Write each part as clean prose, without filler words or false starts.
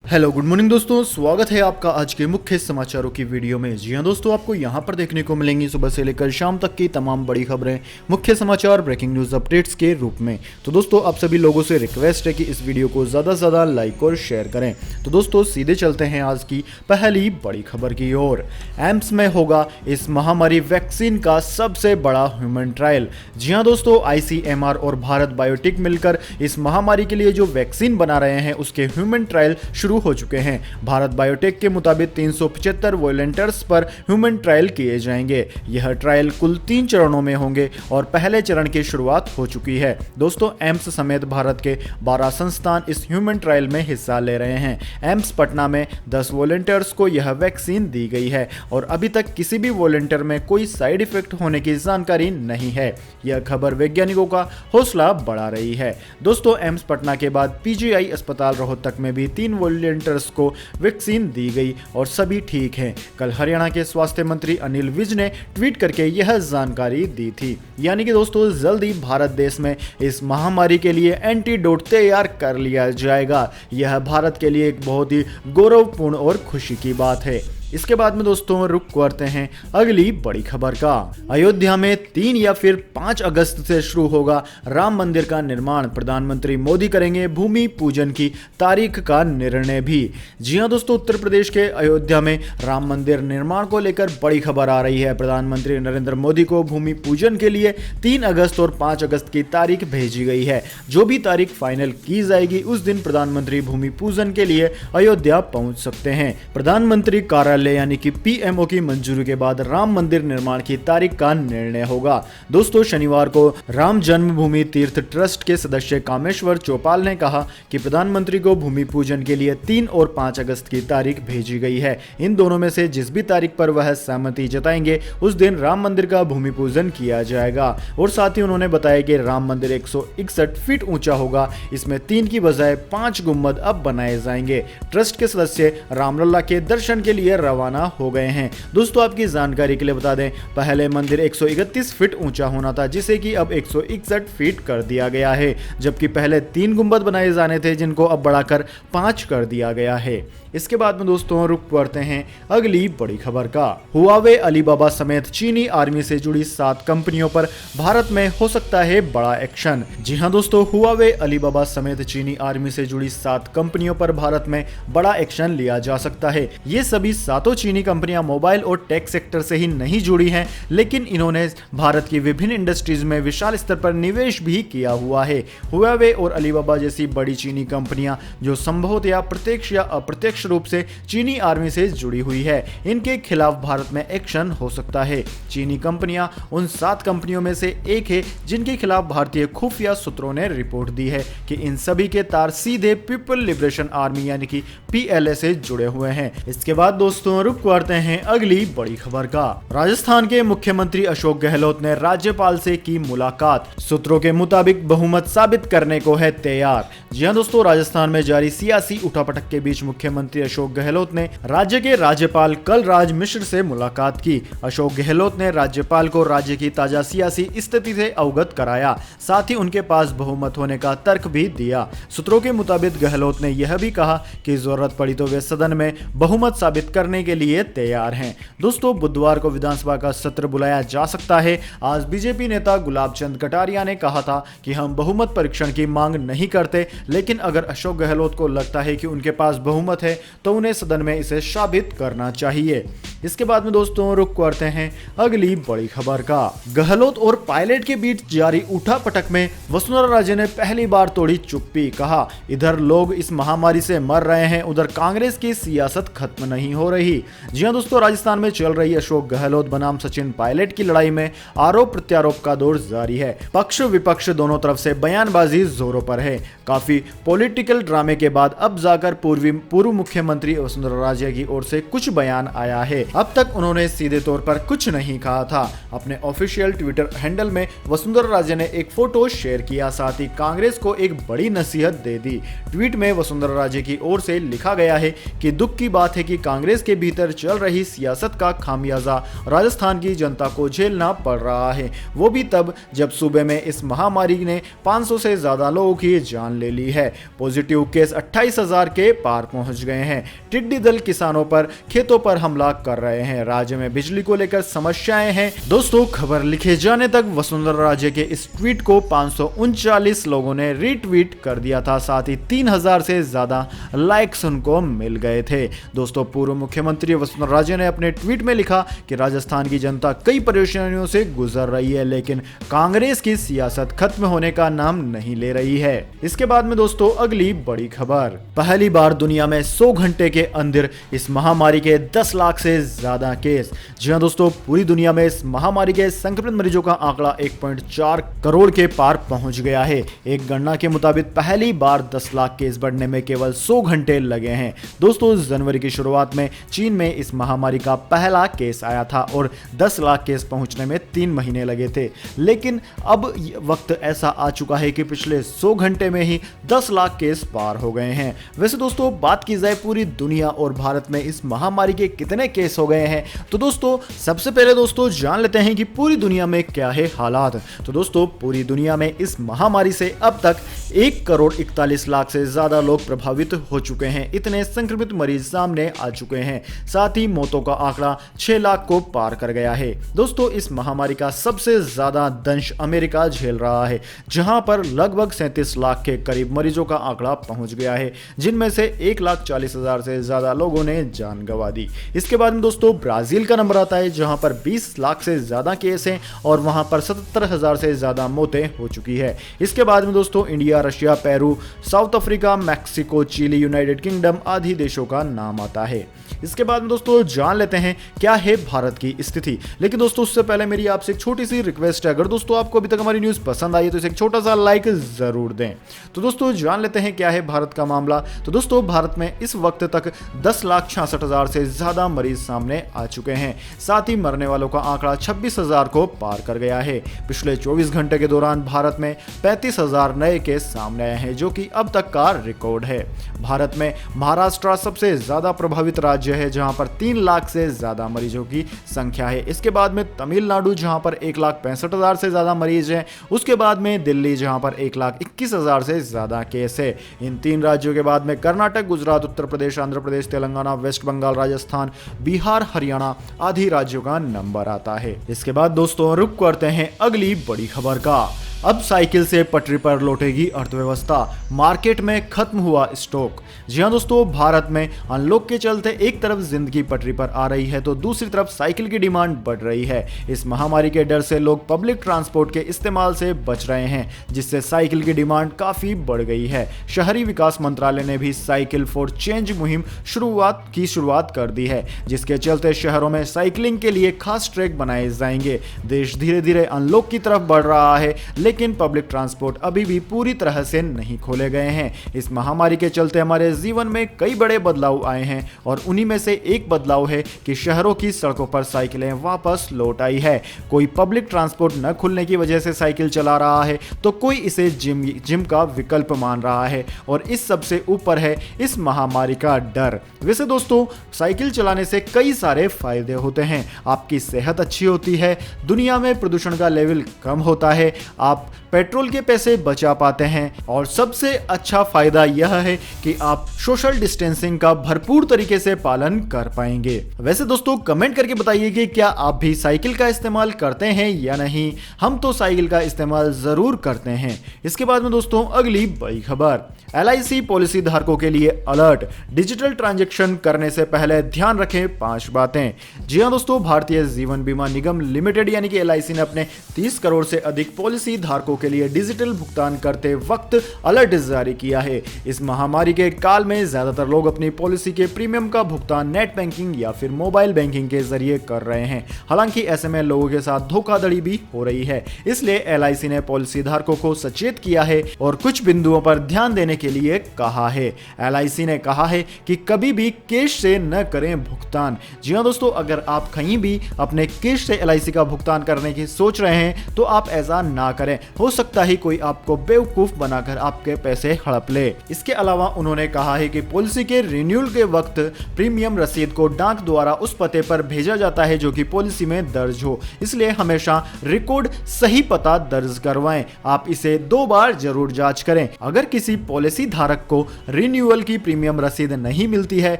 Hello good morning दोस्तों, स्वागत है आपका आज के मुख्य समाचारों की वीडियो में। जी हां दोस्तों, आपको यहां पर देखने को मिलेंगी सुबह से लेकर शाम तक की तमाम बड़ी खबरें, मुख्य समाचार, ब्रेकिंग न्यूज अपडेट्स के रूप में। तो दोस्तों आप सभी लोगों से रिक्वेस्ट है कि इस वीडियो को ज़्यादा से ज़्यादा लाइक और शेयर करें। तो दोस्तों सीधे चलते हैं आज की पहली बड़ी खबर की ओर। एम्स में होगा इस महामारी वैक्सीन का सबसे बड़ा ह्यूमन ट्रायल। जी हाँ दोस्तों, ICMR और भारत बायोटेक मिलकर इस महामारी के लिए जो वैक्सीन बना रहे हैं उसके ह्यूमन ट्रायल शुरू हो चुके हैं। भारत बायोटेक के मुताबिक 375 वॉलंटियर्स पर ह्यूमन ट्रायल किए जाएंगे। यह ट्रायल कुल 3 चरणों में होंगे और पहले चरण की शुरुआत हो चुकी है। दोस्तों एम्स समेत भारत के 12 संस्थान इस ह्यूमन ट्रायल में हिस्सा ले रहे हैं। एम्स पटना में 10 वॉलंटियर्स को यह वैक्सीन दी गई है और अभी तक किसी भी वॉलंटियर में कोई साइड इफेक्ट होने की जानकारी नहीं है। यह खबर वैज्ञानिकों का हौसला बढ़ा रही है। दोस्तों एम्स पटना के बाद PGI अस्पताल रोहतक में भी 3 वॉलंटियर्स को वैक्सीन दी गई और सभी ठीक हैं। कल हरियाणा के स्वास्थ्य मंत्री अनिल विज ने ट्वीट करके यह जानकारी दी थी। यानी कि दोस्तों जल्दी भारत देश में इस महामारी के लिए एंटीडोट तैयार कर लिया जाएगा। यह भारत के लिए एक बहुत ही गौरवपूर्ण और खुशी की बात है। इसके बाद में दोस्तों रुक करते हैं अगली बड़ी खबर का। अयोध्या में 3 या फिर 5 अगस्त से शुरू होगा राम मंदिर का निर्माण। प्रधानमंत्री मोदी करेंगे भूमि पूजन की तारीख का निर्णय भी। जी हां दोस्तों, उत्तर प्रदेश के अयोध्या में राम मंदिर निर्माण को लेकर बड़ी खबर आ रही है। प्रधानमंत्री नरेंद्र मोदी को भूमि पूजन के लिए 3 अगस्त और 5 अगस्त की तारीख भेजी गई है। जो भी तारीख फाइनल की जाएगी उस दिन प्रधानमंत्री भूमि पूजन के लिए अयोध्या पहुंच सकते हैं। प्रधानमंत्री कार्यालय यानी कि PMO की मंजूरी के बाद राम मंदिर निर्माण की तारीख का निर्णय होगा। दोस्तों शनिवार को राम जन्मभूमि तीर्थ ट्रस्ट के सदस्य कामेश्वर चौपाल ने कहा कि प्रधानमंत्री को भूमि पूजन के लिए 3 और 5 अगस्त की तारीख भेजी गई है। इन दोनों में से जिस भी तारीख पर वह सहमति जताएंगे उस दिन राम मंदिर का भूमि पूजन किया जाएगा। और साथ ही उन्होंने बताया कि राम मंदिर 161 फीट ऊंचा होगा। इसमें 3 की बजाय 5 गुंबद अब बनाए जाएंगे। ट्रस्ट के सदस्य रामलला के दर्शन के लिए रवाना हो गए हैं। दोस्तों आपकी जानकारी के लिए बता दें, पहले मंदिर 131 फीट ऊंचा होना था जिसे कि अब 161 फीट कर दिया गया है, जबकि पहले 3 गुंबद बनाए जाने थे जिनको अब बढ़ाकर 5 कर दिया गया है। इसके बाद में दोस्तों रुक पड़ते हैं अगली बड़ी खबर का। हुआवे, अलीबाबा समेत चीनी आर्मी से जुड़ी 7 कंपनियों पर भारत में हो सकता है बड़ा एक्शन। जी हां दोस्तों, हुआवे, अलीबाबा समेत चीनी आर्मी से जुड़ी 7 कंपनियों पर भारत में बड़ा एक्शन लिया जा सकता है। ये सभी 7 चीनी कंपनियां मोबाइल और टेक सेक्टर से ही नहीं जुड़ी हैं, लेकिन इन्होंने भारत की विभिन्न इंडस्ट्रीज में विशाल स्तर पर निवेश भी किया हुआ है। हुआवे और अलीबाबा जैसी बड़ी चीनी कंपनियां जो संभवतः प्रत्यक्ष या अप्रत्यक्ष रूप से चीनी आर्मी से जुड़ी हुई है, इनके खिलाफ भारत में एक्शन हो सकता है। चीनी कंपनियां उन 7 कंपनियों में से एक है जिनके खिलाफ भारतीय खुफिया सूत्रों ने रिपोर्ट दी है कि इन सभी के तार सीधे पीपल लिबरेशन आर्मी यानी कि PLA से जुड़े हुए हैं। इसके बाद दोस्तों रुक करते हैं अगली बड़ी खबर का। राजस्थान के मुख्यमंत्री अशोक गहलोत ने राज्यपाल से की मुलाकात। सूत्रों के मुताबिक बहुमत साबित करने को है तैयार। जी हां दोस्तों, राजस्थान में जारी सियासी उठापटक के बीच मुख्यमंत्री अशोक गहलोत ने राज्य के राज्यपाल कलराज मिश्र से मुलाकात की। अशोक गहलोत ने राज्यपाल को राज्य की ताजा सियासी स्थिति से अवगत कराया, साथ ही उनके पास बहुमत होने का तर्क भी दिया। सूत्रों के मुताबिक गहलोत ने यह भी कहा कि जरूरत पड़ी तो वे सदन में बहुमत साबित करने के लिए तैयार हैं। दोस्तों बुधवार को विधानसभा का सत्र बुलाया जा सकता है। आज बीजेपी नेता गुलाब चंद कटारिया ने कहा था कि हम बहुमत परीक्षण की मांग नहीं करते, लेकिन अगर अशोक गहलोत को लगता है कि उनके पास बहुमत है तो उन्हें सदन में इसे साबित करना चाहिए। इसके बाद में दोस्तों रुक करते हैं अगली बड़ी खबर का। गहलोत और पायलट के बीच जारी उठापटक में वसुंधरा राजे ने पहली बार तोड़ी चुप्पी। कहा इधर लोग इस महामारी से मर रहे हैं, उधर कांग्रेस की सियासत खत्म नहीं हो रही। जी हां दोस्तों, राजस्थान में चल रही अशोक गहलोत बनाम सचिन पायलट की लड़ाई में आरोप प्रत्यारोप का दौर जारी है। पक्ष विपक्ष दोनों तरफ से बयानबाजी जोरों पर है। काफी पॉलिटिकल ड्रामे के बाद अब जाकर पूर्व मुख्यमंत्री वसुंधरा राजे की ओर से कुछ बयान आया है। अब तक उन्होंने सीधे तौर पर कुछ नहीं कहा था। अपने ऑफिशियल ट्विटर हैंडल में वसुंधरा राजे ने एक फोटो शेयर किया, साथ ही कांग्रेस को एक बड़ी नसीहत दे दी। ट्वीट में वसुंधरा राजे की ओर से लिखा गया है कि दुख की बात है कि कांग्रेस के भीतर चल रही सियासत का खामियाजा राजस्थान की जनता को झेलना पड़ रहा है, वो भी तब जब सूबे में इस महामारी ने 500 से ज्यादा लोगों की जान ले ली है। पॉजिटिव केस 28,000 के पार पहुंच गए हैं। टिड्डी दल किसानों पर, खेतों पर हमला कर रहे हैं। राज्य में बिजली को लेकर समस्याएं हैं। दोस्तों, खबर लिखे जाने तक वसुंधरा राजे के इस ट्वीट को 539 लोगों ने रीट्वीट कर दिया था, साथ ही 3000 से ज्यादा लाइक्स उनको मिल गए थे। दोस्तों, पूर्व मुख्यमंत्री वसुंधरा राजे ने अपने ट्वीट में लिखा कि राजस्थान की जनता कई परेशानियों से गुजर रही है, लेकिन कांग्रेस की सियासत खत्म होने का नाम नहीं ले रही है। इसके बाद में दोस्तों अगली बड़ी खबर, पहली बार दुनिया में 100 घंटे के अंदर इस महामारी के 10 लाख से ज्यादा केस। जी हां दोस्तों, पूरी दुनिया में इस महामारी के संक्रमित मरीजों का आंकड़ा 1.4 करोड़ के पार पहुंच गया है। एक गणना के मुताबिक पहली बार 10 लाख केस बढ़ने में केवल 100 घंटे लगे हैं। दोस्तों, जनवरी की शुरुआत में चीन में इस महामारी का पहला केस आया था और 10 लाख केस पहुंचने में 3 महीने लगे थे, लेकिन अब वक्त ऐसा आ चुका है कि पिछले 100 घंटे में ही 10 लाख केस पार हो गए हैं। वैसे दोस्तों, बात की जाए पूरी दुनिया और भारत में इस महामारी के कितने केस हो गए हैं, तो दोस्तों सबसे पहले दोस्तों जान लेते हैं कि पूरी दुनिया में क्या है हालात। तो दोस्तों, पूरी दुनिया में इस महामारी से अब तक 1 करोड़ 41 लाख से ज्यादा लोग प्रभावित हो चुके हैं। इतने संक्रमित मरीज सामने आ चुके हैं। साथ ही मौतों का आंकड़ा 6 लाख को पार कर गया है। दोस्तों, इस महामारी का सबसे ज्यादा दंश अमेरिका झेल रहा है, जहां पर लगभग 37 लाख के करीब मरीजों का आंकड़ा पहुंच गया है, जिनमें से 1,40,000 से ज्यादा लोगों ने जान गंवा दी। इसके बाद में दोस्तों ब्राजील का नंबर आता है, जहां पर 20 लाख से ज्यादा केस हैं और वहां पर 77,000 से ज्यादा मौतें हो चुकी है। इसके बाद में दोस्तों India, Russia, Peru, South Africa, Mexico, Chile, United Kingdom आदि देशों का नाम आता है। इसके बाद में दोस्तों जान लेते हैं क्या है भारत की स्थिति। लेकिन दोस्तों उससे पहले मेरी आपसे एक छोटी सी रिक्वेस्ट है, अगर दोस्तों आपको अभी तक हमारी न्यूज़ पसंद आई है तो इसे एक छोटा सा लाइक जरूर दें। तो दोस्तों जान लेते हैं क्या है भारत का मामला। तो दोस्तों भारत में इस वक्त तक 10,66,000 से ज्यादा मरीज सामने आ चुके हैं। साथ ही मरने वालों का आंकड़ा 26,000 को पार कर गया है। पिछले 24 घंटे के दौरान भारत में 35,000 नए केस सामने आए हैं, जो कि अब तक का रिकॉर्ड है। भारत में महाराष्ट्र सबसे ज्यादा प्रभावित राज्य है, जहां पर 3 लाख से ज्यादा मरीजों की संख्या है। इसके बाद में तमिलनाडु, जहां पर 1,65,000 से ज्यादा मरीज हैं। उसके बाद में दिल्ली, जहां पर 1,21,000 से ज्यादा केस है। इन 3 राज्यों के बाद में कर्नाटक, गुजरात, उत्तर प्रदेश, आंध्र प्रदेश, तेलंगाना, वेस्ट बंगाल, राजस्थान, बिहार, हरियाणा आदि राज्यों का नंबर आता है। इसके बाद दोस्तों रुक करते हैं अगली बड़ी खबर का। अब साइकिल से पटरी पर लौटेगी अर्थव्यवस्था, मार्केट में खत्म हुआ स्टॉक। जी हां दोस्तों, भारत में अनलॉक के चलते एक तरफ जिंदगी पटरी पर आ रही है तो दूसरी तरफ साइकिल की डिमांड बढ़ रही है। इस महामारी के डर से लोग पब्लिक ट्रांसपोर्ट के इस्तेमाल से बच रहे हैं, जिससे साइकिल की डिमांड काफी बढ़ गई है। शहरी विकास मंत्रालय ने भी साइकिल फॉर चेंज मुहिम शुरुआत कर दी है, जिसके चलते शहरों में साइकिलिंग के लिए खास ट्रैक बनाए जाएंगे। देश धीरे धीरे अनलॉक की तरफ बढ़ रहा है, लेकिन पब्लिक ट्रांसपोर्ट अभी भी पूरी तरह से नहीं खोले गए हैं। इस महामारी के चलते हमारे जीवन में कई बड़े बदलाव आए हैं और उन्हीं में से एक बदलाव है कि शहरों की सड़कों पर साइकिलें वापस लौट आई है। कोई पब्लिक ट्रांसपोर्ट न खुलने की वजह से साइकिल चला रहा है, तो कोई इसे जिम का विकल्प मान रहा है, और इस सबसे ऊपर है इस महामारी का डर। वैसे दोस्तों साइकिल चलाने से कई सारे फायदे होते हैं। आपकी सेहत अच्छी होती है, दुनिया में प्रदूषण का लेवल कम होता है, आप पेट्रोल के पैसे बचा पाते हैं, और सबसे अच्छा फायदा यह है कि आप सोशल डिस्टेंसिंग का भरपूर तरीके से पालन कर पाएंगे। वैसे दोस्तों कमेंट करके बताइए कि क्या आप भी साइकिल का इस्तेमाल करते हैं या नहीं। हम तो साइकिल का इस्तेमाल जरूर करते हैं। इसके बाद में दोस्तों अगली बड़ी खबर, LIC पॉलिसी धारकों के लिए अलर्ट, डिजिटल ट्रांजैक्शन करने से पहले ध्यान रखें 5 बातें। जी हां दोस्तों, भारतीय जीवन बीमा निगम लिमिटेड यानी कि LIC ने अपने 30 करोड़ से अधिक पॉलिसी धारकों के लिए डिजिटल भुगतान करते वक्त अलर्ट जारी किया है। इस महामारी के काल में ज्यादातर लोग अपनी पॉलिसी के प्रीमियम का भुगतान नेट बैंकिंग या फिर मोबाइल बैंकिंग के जरिए कर रहे हैं। हालांकि ऐसे में लोगों के साथ धोखाधड़ी भी हो रही है, इसलिए LIC ने पॉलिसी धारकों को सचेत किया है और कुछ बिंदुओं पर ध्यान देने के लिए कहा है। LIC ने कहा है कि कभी भी कैश से न करें भुगतान। जी हाँ दोस्तों, अगर आप कहीं भी अपने कैश से LIC का भुगतान करने की सोच रहे हैं तो आप ऐसा ना करें। हो सकता है कोई आपको बेवकूफ बनाकर आपके पैसे हड़प ले। इसके अलावा उन्होंने कहा है कि पॉलिसी के रिन्यूअल के वक्त प्रीमियम रसीद को डाक द्वारा उस पते पर भेजा जाता है जो कि पॉलिसी में दर्ज हो, इसलिए हमेशा रिकॉर्ड सही पता दर्ज करवाएं। आप इसे 2 बार जरूर जांच करें। अगर किसी पॉलिसी धारक को रिन्यूअल की प्रीमियम रसीद नहीं मिलती है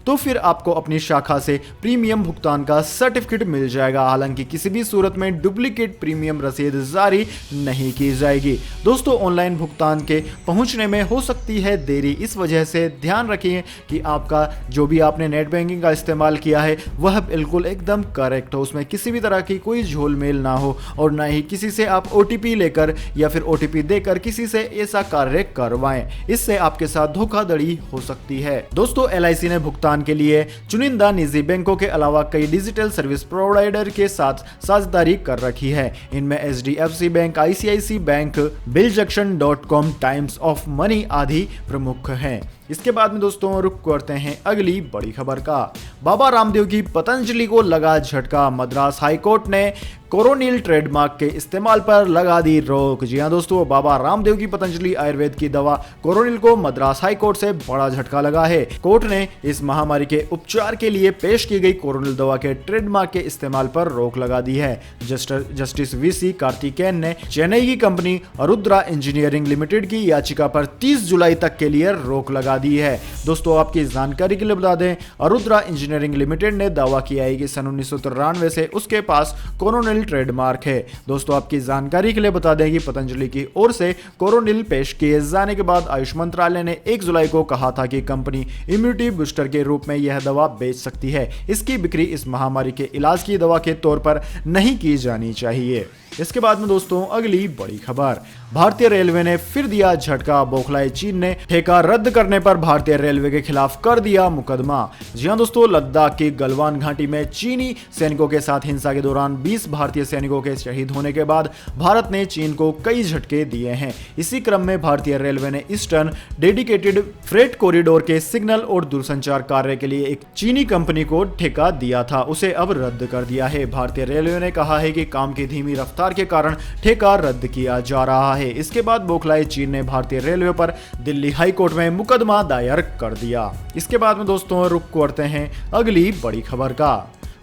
तो फिर आपको अपनी शाखा से प्रीमियम भुगतान का सर्टिफिकेट मिल जाएगा। हालांकि किसी भी सूरत में डुप्लीकेट प्रीमियम रसीद जारी नहीं की जाएगी। दोस्तों, ऑनलाइन भुगतान के पहुंचने में हो सकती है देरी, इस वजह से ध्यान रखिए कि आपका जो भी आपने नेट बैंकिंग का इस्तेमाल किया है वह बिल्कुल एकदम करेक्ट हो, उसमें किसी भी तरह की कोई झोलमेल ना हो और ना ही किसी से आप OTP लेकर या फिर OTP देकर किसी से ऐसा कार्य करवाएं। इससे आपके साथ धोखाधड़ी हो सकती है। दोस्तों, LIC ने भुगतान के लिए चुनिंदा निजी बैंकों के अलावा कई डिजिटल सर्विस प्रोवाइडर के साथ साझेदारी कर रखी है। इनमें HDFC bank, ICICI bank, Biljunction.com, times of money आदि प्रमुख हैं। इसके बाद में दोस्तों रुक करते हैं अगली बड़ी खबर का। बाबा रामदेव की पतंजलि को लगा झटका। मद्रास हाईकोर्ट ने कोरोनिल ट्रेडमार्क के इस्तेमाल पर लगा दी रोक। जी हां दोस्तों, बाबा रामदेव की पतंजलि आयुर्वेद की दवा कोरोनिल को मद्रास हाईकोर्ट से बड़ा झटका लगा है। कोर्ट ने इस महामारी के उपचार के लिए पेश की गई कोरोनिल दवा के ट्रेडमार्क के इस्तेमाल पर रोक लगा दी है। जस्टिस VC कार्तिकेयन ने चेन्नई की कंपनी अरुद्रा इंजीनियरिंग लिमिटेड की याचिका पर 30 जुलाई तक के लिए रोक लगा दी है। दोस्तों, आपकी जानकारी के लिए बता दें, अरुद्रा इंजीनियरिंग लिमिटेड ने दावा किया है कि सन 1993 से उसके पास कोरोनिल ट्रेडमार्क है। दोस्तों, आपकी जानकारी के लिए बता दें कि पतंजलि की ओर से कोरोनिल पेश किए जाने के बाद आयुष मंत्रालय ने 1 जुलाई को कहा था कि कंपनी इम्यूनिटी बूस्टर के रूप में यह दवा बेच सकती है। इसकी बिक्री इस महामारी के इलाज की दवा के तौर पर नहीं की जानी चाहिए। इसके बाद में दोस्तों अगली बड़ी खबर। भारतीय रेलवे ने फिर दिया झटका। बौखलाए चीन ने ठेका रद्द करने पर भारतीय रेलवे के खिलाफ कर दिया मुकदमा। जी हां दोस्तों, लद्दाख की गलवान घाटी में चीनी सैनिकों के साथ हिंसा के दौरान 20 भारतीय सैनिकों के शहीद होने के बाद भारत ने चीन को कई झटके दिए हैं। इसी क्रम में भारतीय रेलवे ने ईस्टर्न डेडिकेटेड फ्रेट कॉरिडोर के सिग्नल और दूरसंचार कार्य के लिए एक चीनी कंपनी को ठेका दिया था, उसे अब रद्द कर दिया है। भारतीय रेलवे ने कहा है कि काम की धीमी रफ्तार के कारण ठेका रद्द किया जा रहा है। इसके बाद बौखलाए चीन ने भारतीय रेलवे पर दिल्ली हाई कोर्ट में मुकदमा दायर कर दिया। इसके बाद में दोस्तों रुक करते हैं अगली बड़ी खबर का।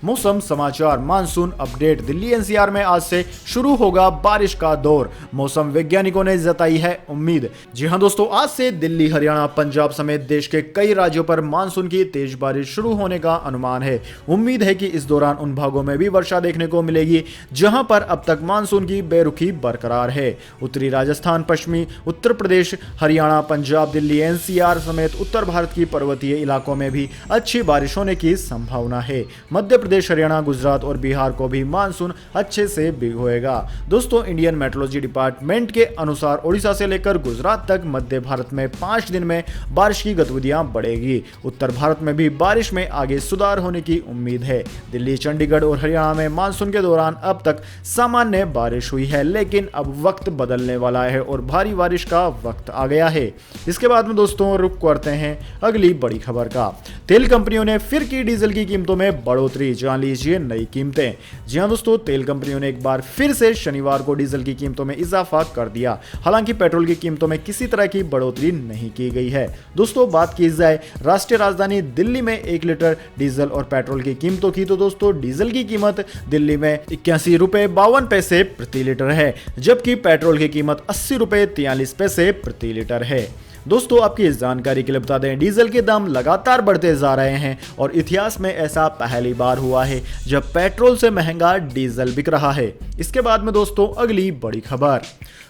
मौसम समाचार, मानसून अपडेट। दिल्ली NCR में आज से शुरू होगा बारिश का दौर, मौसम वैज्ञानिकों ने जताई है उम्मीद। जी हां दोस्तों, आज से दिल्ली, हरियाणा, पंजाब समेत देश के कई राज्यों पर मानसून की तेज बारिश शुरू होने का अनुमान है। उम्मीद है कि इस दौरान उन भागों में भी वर्षा देखने को मिलेगी जहां पर अब तक मानसून की बेरुखी बरकरार है। उत्तरी राजस्थान, पश्चिमी उत्तर प्रदेश, हरियाणा, पंजाब, दिल्ली NCR समेत उत्तर भारत की पर्वतीय इलाकों में भी अच्छी बारिश होने की संभावना है। मध्य प्रदेश, हरियाणा, गुजरात और बिहार को भी मानसून अच्छे से भिगोएगा। दोस्तों, इंडियन मेट्रोलॉजी डिपार्टमेंट के अनुसार ओडिशा से लेकर गुजरात तक मध्य भारत में 5 दिन में बारिश की गतिविधियां बढ़ेगी। उत्तर भारत में भी बारिश में आगे सुधार होने की उम्मीद है। दिल्ली, चंडीगढ़ और हरियाणा में मानसून के दौरान अब तक सामान्य बारिश हुई है, लेकिन अब वक्त बदलने वाला है और भारी बारिश का वक्त आ गया है। इसके बाद में दोस्तों रुक करते हैं अगली बड़ी खबर का। तेल कंपनियों ने फिर की डीजल की कीमतों में बढ़ोतरी, जान लीजिए नई कीमतें। जी हां दोस्तों, तेल कंपनियों ने एक बार फिर से शनिवार को डीजल की कीमतों में इजाफा कर दिया। हालांकि पेट्रोल की कीमतों में किसी तरह की बढ़ोतरी नहीं की गई है। दोस्तों, बात की जाए राष्ट्रीय राजधानी दिल्ली में 1 लीटर डीजल और पेट्रोल की कीमतों की, तो दोस्तों डीजल की कीमत दिल्ली में 81 रुपए 52 पैसे प्रति लीटर है, जबकि पेट्रोल की कीमत 80 रुपए 43 पैसे प्रति लीटर है। दोस्तों, आपकी इस जानकारी के लिए बता दें, डीजल के दाम लगातार बढ़ते जा रहे हैं और इतिहास में ऐसा पहली बार हुआ है जब पेट्रोल से महंगा डीजल बिक रहा है। इसके बाद में दोस्तों अगली बड़ी खबर।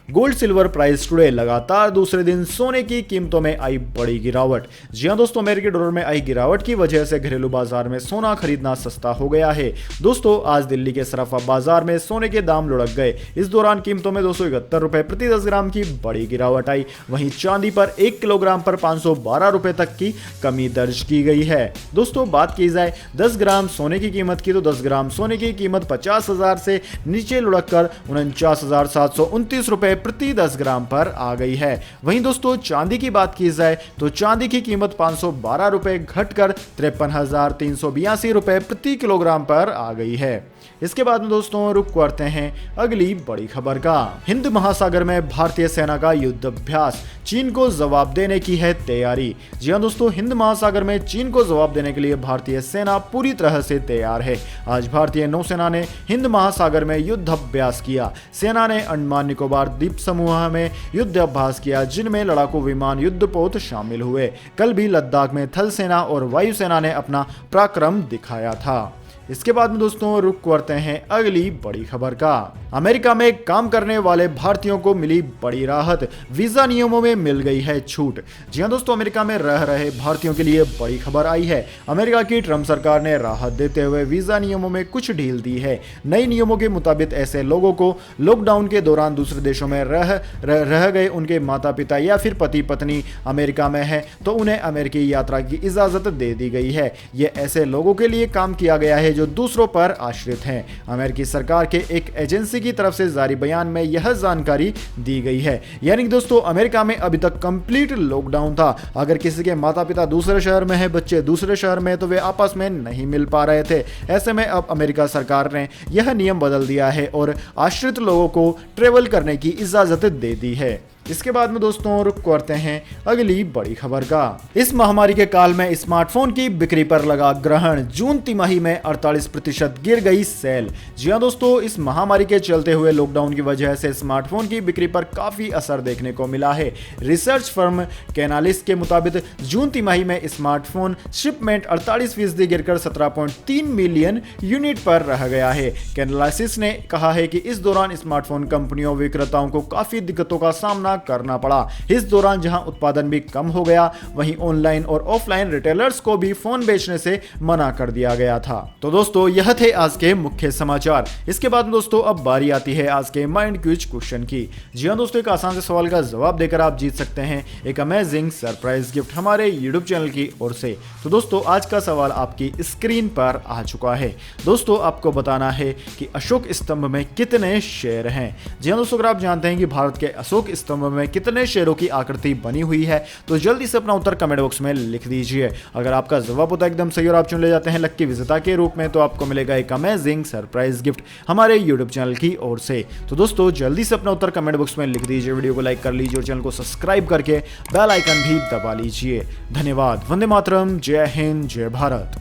गोल्ड सिल्वर प्राइस टुडे लगातार दूसरे दिन सोने की कीमतों में आई बड़ी गिरावट। जी हां दोस्तों, अमेरिकी डॉलर में आई गिरावट की वजह से घरेलू बाजार में सोना खरीदना सस्ता हो गया है। दोस्तों आज दिल्ली के सराफा बाजार में सोने के दाम लुढ़क गए। इस दौरान कीमतों में 271 रुपए प्रति 10 ग्राम की बड़ी गिरावट आई। वहीं चांदी पर 1 किलोग्राम पर 512 रुपए तक की कमी दर्ज की गई है। दोस्तों बात की जाए 10 ग्राम सोने की कीमत की, तो 10 ग्राम सोने की कीमत 50,000 से नीचे लुढ़क कर 49,729 रुपए प्रति 10 ग्राम पर आ गई है। वहीं दोस्तों चांदी की बात की जाए तो चांदी की कीमत 512 रुपए घटकर 53,382 रुपए प्रति किलोग्राम पर आ गई है। इसके बाद में दोस्तों रुक करते हैं अगली बड़ी खबर का। हिंद महासागर में भारतीय सेना का युद्ध अभ्यास, चीन को जवाब देने की है तैयारी। जी हां दोस्तों, हिंद महासागर में चीन को जवाब देने के लिए भारतीय सेना पूरी तरह से तैयार है। आज भारतीय नौसेना ने हिंद महासागर में युद्ध अभ्यास किया। सेना ने अंडमान निकोबार द्वीप समूह में युद्ध अभ्यास किया, जिनमें लड़ाकू विमान युद्धपोत शामिल हुए। कल भी लद्दाख में थल सेना और वायुसेना ने अपना पराक्रम दिखाया था। इसके बाद में दोस्तों रुक करते हैं अगली बड़ी खबर का। अमेरिका में काम करने वाले भारतीयों को मिली बड़ी राहत, वीजा नियमों में मिल गई है छूट। जी हां दोस्तों, अमेरिका में रह रहे भारतीयों के लिए बड़ी खबर आई है। अमेरिका की ट्रंप सरकार ने राहत देते हुए वीजा नियमों में कुछ ढील दी है। नए नियमों के मुताबिक ऐसे लोगों को लॉकडाउन के दौरान दूसरे देशों में रह गए उनके माता पिता या फिर पति पत्नी अमेरिका में है तो उन्हें अमेरिकी यात्रा की इजाजत दे दी गई है। ये ऐसे लोगों के लिए काम किया गया है जो दूसरों पर आश्रित हैं। अमेरिकी सरकार के एक एजेंसी की तरफ से जारी बयान में यह जानकारी दी गई है। यानी कि दोस्तों अमेरिका में अभी तक कंप्लीट लॉकडाउन था। अगर किसी के माता पिता दूसरे शहर में है, बच्चे दूसरे शहर में, तो वे आपस में नहीं मिल पा रहे थे। ऐसे में अब अमेरिका सरकार ने यह नियम बदल दिया है और आश्रित लोगों को ट्रेवल करने की इजाजत दे दी है। इसके बाद में दोस्तों रुक करते हैं अगली बड़ी खबर का। इस महामारी के काल में स्मार्टफोन की बिक्री पर लगा ग्रहण, जून तिमाही में 48% गिर गई सेल। जी हां दोस्तों, इस महामारी के चलते हुए लॉकडाउन की वजह से स्मार्टफोन की बिक्री पर काफी असर देखने को मिला है। रिसर्च फर्म कैनालिस्ट के मुताबिक जून तिमाही में स्मार्टफोन शिपमेंट 48% गिरकर 17.3 मिलियन यूनिट पर रह गया है। कैनालिस्ट ने कहा है कि इस दौरान स्मार्टफोन कंपनियों विक्रेताओं को काफी दिक्कतों का सामना करना पड़ा। इस दौरान जहां उत्पादन भी कम हो गया, वहीं ऑनलाइन और ऑफलाइन रिटेलर्स को भी फोन बेचने से मना कर दिया गया था। तो दोस्तों यह थे आज के मुख्य समाचार। इसके बाद दोस्तों अब बारी आती है आज के माइंड क्विज क्वेश्चन की। जी हां दोस्तों, एक आसान से सवाल का जवाब देकर आप जीत सकते हैं एक अमेजिंग सरप्राइज गिफ्ट हमारे यूट्यूब चैनल की ओर से। तो दोस्तों आज का सवाल आपकी स्क्रीन पर आ चुका है। दोस्तों आपको बताना है कि अशोक स्तंभ में कितने शेर हैं। जी हां दोस्तों, अगर आप जानते हैं कि भारत के अशोक स्तंभ में कितने शेरों की आकृति बनी हुई है तो जल्दी से अपना उत्तर कमेंट बॉक्स में लिख दीजिए। अगर आपका जवाब होता है एकदम सही और आप चुन ले जाते हैं लक्की विजेता के रूप में, तो आपको मिलेगा एक अमेजिंग सरप्राइज गिफ्ट हमारे यूट्यूब चैनल की ओर से। तो दोस्तों जल्दी से अपना उत्तर कमेंट बॉक्स में लिख दीजिए, वीडियो को लाइक कर लीजिए और चैनल को सब्सक्राइब करके बेल आइकन भी दबा लीजिए। धन्यवाद। वंदे मातरम। जय हिंद, जय भारत।